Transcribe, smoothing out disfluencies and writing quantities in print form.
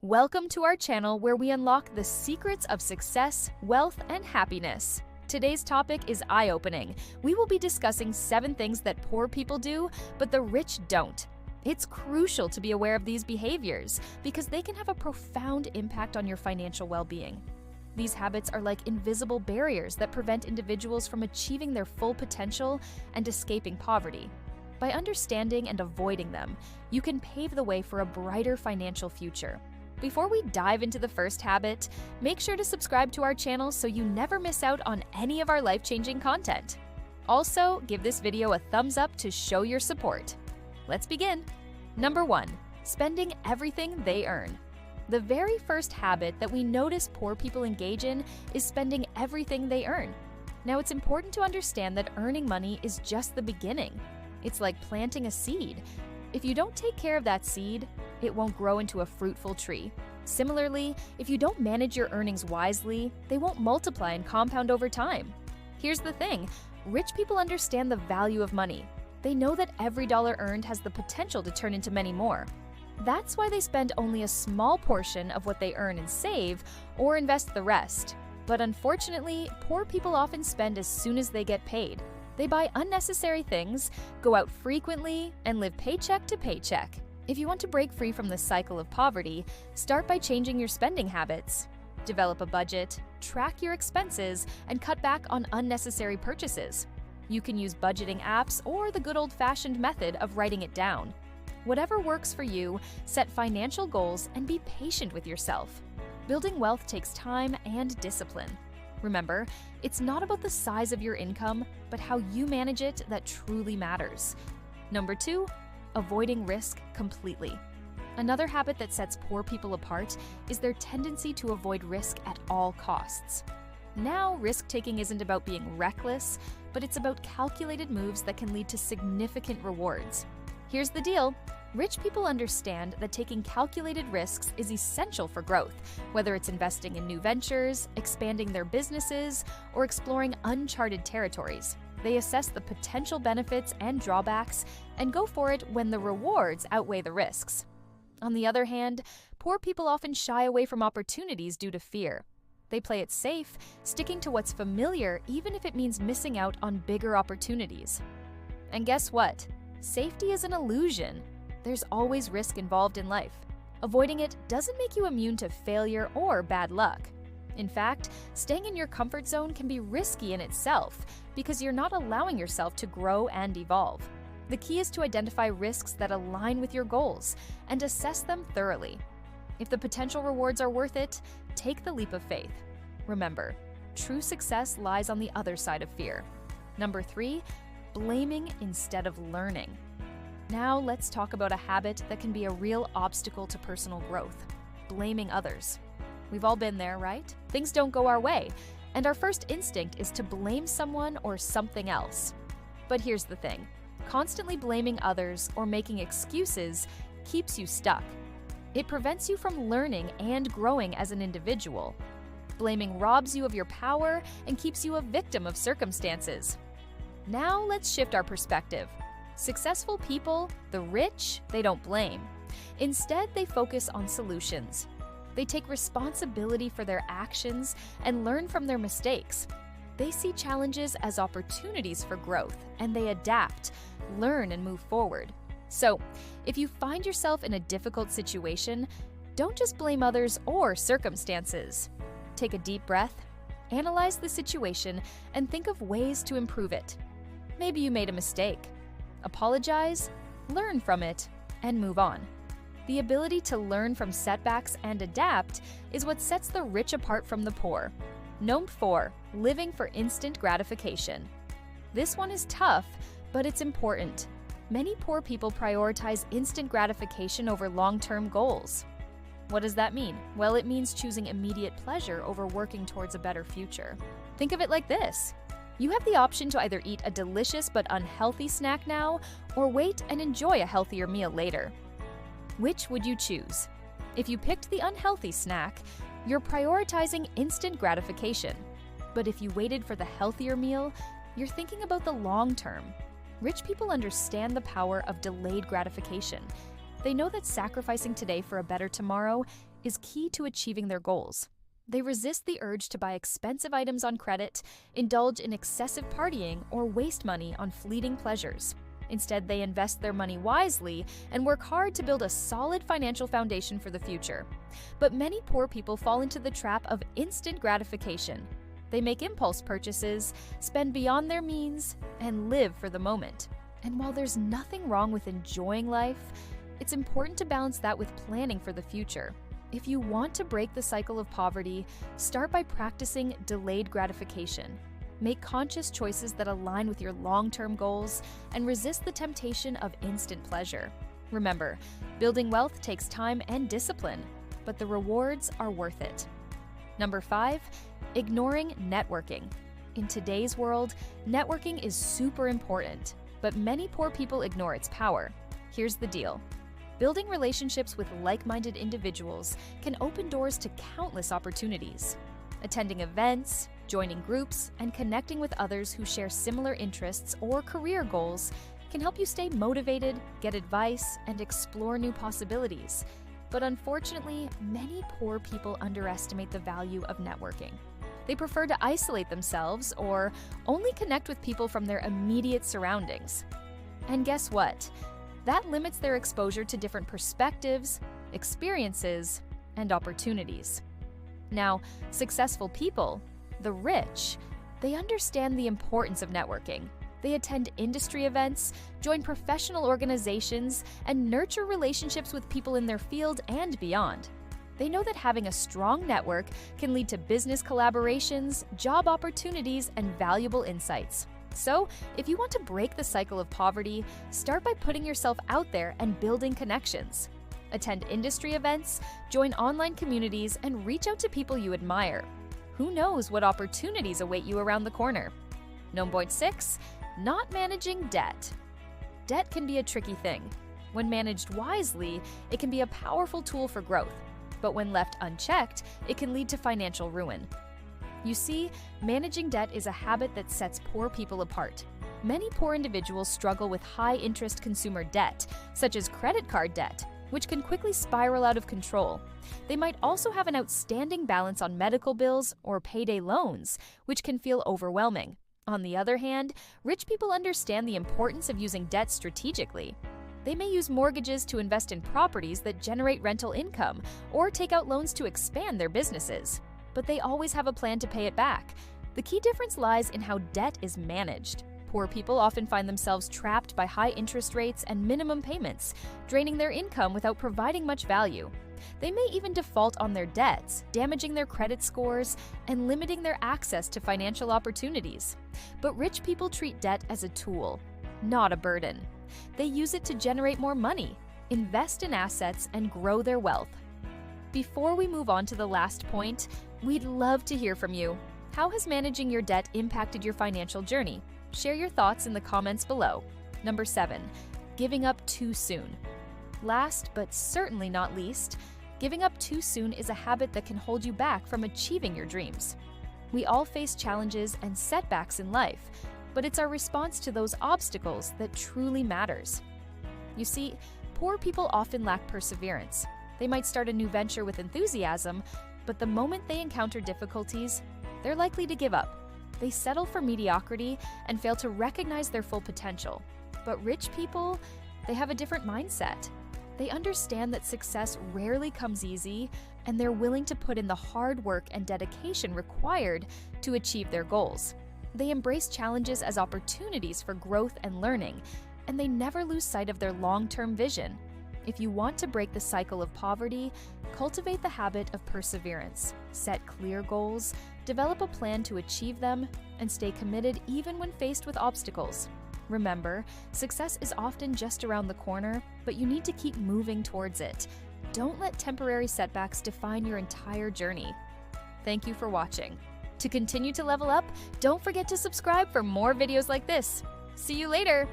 Welcome to our channel where we unlock the secrets of success, wealth, and happiness. Today's topic is eye-opening. We will be discussing 7 things that poor people do, but the rich don't. It's crucial to be aware of these behaviors because they can have a profound impact on your financial well-being. These habits are like invisible barriers that prevent individuals from achieving their full potential and escaping poverty. By understanding and avoiding them, you can pave the way for a brighter financial future. Before we dive into the first habit, make sure to subscribe to our channel so you never miss out on any of our life-changing content. Also, give this video a thumbs up to show your support. Let's begin. Number 1. Spending everything they earn. The very first habit that we notice poor people engage in is spending everything they earn. Now, it's important to understand that earning money is just the beginning. It's like planting a seed. If you don't take care of that seed, it won't grow into a fruitful tree. Similarly, if you don't manage your earnings wisely, they won't multiply and compound over time. Here's the thing, rich people understand the value of money. They know that every dollar earned has the potential to turn into many more. That's why they spend only a small portion of what they earn and save, or invest the rest. But unfortunately, poor people often spend as soon as they get paid. They buy unnecessary things, go out frequently, and live paycheck to paycheck. If you want to break free from the cycle of poverty, start by changing your spending habits. Develop a budget, track your expenses, and cut back on unnecessary purchases. You can use budgeting apps or the good old-fashioned method of writing it down. Whatever works for you, set financial goals and be patient with yourself. Building wealth takes time and discipline. Remember, it's not about the size of your income, but how you manage it that truly matters. Number 2, avoiding risk completely. Another habit that sets poor people apart is their tendency to avoid risk at all costs. Now, risk-taking isn't about being reckless, but it's about calculated moves that can lead to significant rewards. Here's the deal. Rich people understand that taking calculated risks is essential for growth, whether it's investing in new ventures, expanding their businesses, or exploring uncharted territories. They assess the potential benefits and drawbacks and go for it when the rewards outweigh the risks. On the other hand, poor people often shy away from opportunities due to fear. They play it safe, sticking to what's familiar even if it means missing out on bigger opportunities. And guess what? Safety is an illusion. There's always risk involved in life. Avoiding it doesn't make you immune to failure or bad luck. In fact, staying in your comfort zone can be risky in itself because you're not allowing yourself to grow and evolve. The key is to identify risks that align with your goals and assess them thoroughly. If the potential rewards are worth it, take the leap of faith. Remember, true success lies on the other side of fear. Number 3, blaming instead of learning. Now let's talk about a habit that can be a real obstacle to personal growth: blaming others. We've all been there, right? Things don't go our way, and our first instinct is to blame someone or something else. But here's the thing, constantly blaming others or making excuses keeps you stuck. It prevents you from learning and growing as an individual. Blaming robs you of your power and keeps you a victim of circumstances. Now let's shift our perspective. Successful people, the rich, they don't blame. Instead, they focus on solutions. They take responsibility for their actions and learn from their mistakes. They see challenges as opportunities for growth, and they adapt, learn, and move forward. So, if you find yourself in a difficult situation, don't just blame others or circumstances. Take a deep breath, analyze the situation, and think of ways to improve it. Maybe you made a mistake. Apologize, learn from it, and move on. The ability to learn from setbacks and adapt is what sets the rich apart from the poor. Number 4, living for instant gratification. This one is tough, but it's important. Many poor people prioritize instant gratification over long-term goals. What does that mean? Well, it means choosing immediate pleasure over working towards a better future. Think of it like this. You have the option to either eat a delicious but unhealthy snack now, or wait and enjoy a healthier meal later. Which would you choose? If you picked the unhealthy snack, you're prioritizing instant gratification. But if you waited for the healthier meal, you're thinking about the long term. Rich people understand the power of delayed gratification. They know that sacrificing today for a better tomorrow is key to achieving their goals. They resist the urge to buy expensive items on credit, indulge in excessive partying, or waste money on fleeting pleasures. Instead, they invest their money wisely and work hard to build a solid financial foundation for the future. But many poor people fall into the trap of instant gratification. They make impulse purchases, spend beyond their means, and live for the moment. And while there's nothing wrong with enjoying life, it's important to balance that with planning for the future. If you want to break the cycle of poverty, start by practicing delayed gratification. Make conscious choices that align with your long-term goals and resist the temptation of instant pleasure. Remember, building wealth takes time and discipline, but the rewards are worth it. Number 5, ignoring networking. In today's world, networking is super important, but many poor people ignore its power. Here's the deal. Building relationships with like-minded individuals can open doors to countless opportunities. Attending events, joining groups, and connecting with others who share similar interests or career goals can help you stay motivated, get advice, and explore new possibilities. But unfortunately, many poor people underestimate the value of networking. They prefer to isolate themselves or only connect with people from their immediate surroundings. And guess what? That limits their exposure to different perspectives, experiences, and opportunities. Now, successful people, the rich, they understand the importance of networking. They attend industry events, join professional organizations, and nurture relationships with people in their field and beyond. They know that having a strong network can lead to business collaborations, job opportunities, and valuable insights. So, if you want to break the cycle of poverty, start by putting yourself out there and building connections. Attend industry events, join online communities, and reach out to people you admire. Who knows what opportunities await you around the corner? Point 6, not managing debt. Debt can be a tricky thing. When managed wisely, it can be a powerful tool for growth. But when left unchecked, it can lead to financial ruin. You see, managing debt is a habit that sets poor people apart. Many poor individuals struggle with high-interest consumer debt, such as credit card debt, which can quickly spiral out of control. They might also have an outstanding balance on medical bills or payday loans, which can feel overwhelming. On the other hand, rich people understand the importance of using debt strategically. They may use mortgages to invest in properties that generate rental income or take out loans to expand their businesses. But they always have a plan to pay it back. The key difference lies in how debt is managed. Poor people often find themselves trapped by high interest rates and minimum payments, draining their income without providing much value. They may even default on their debts, damaging their credit scores and limiting their access to financial opportunities. But rich people treat debt as a tool, not a burden. They use it to generate more money, invest in assets, and grow their wealth. Before we move on to the last point, we'd love to hear from you. How has managing your debt impacted your financial journey? Share your thoughts in the comments below. Number 7, giving up too soon. Last but certainly not least, giving up too soon is a habit that can hold you back from achieving your dreams. We all face challenges and setbacks in life, but it's our response to those obstacles that truly matters. You see, poor people often lack perseverance. They might start a new venture with enthusiasm, but the moment they encounter difficulties, they're likely to give up. They settle for mediocrity and fail to recognize their full potential. But rich people, they have a different mindset. They understand that success rarely comes easy, and they're willing to put in the hard work and dedication required to achieve their goals. They embrace challenges as opportunities for growth and learning, and they never lose sight of their long-term vision. If you want to break the cycle of poverty, cultivate the habit of perseverance, set clear goals, develop a plan to achieve them, and stay committed even when faced with obstacles. Remember, success is often just around the corner, but you need to keep moving towards it. Don't let temporary setbacks define your entire journey. Thank you for watching. To continue to level up, don't forget to subscribe for more videos like this. See you later!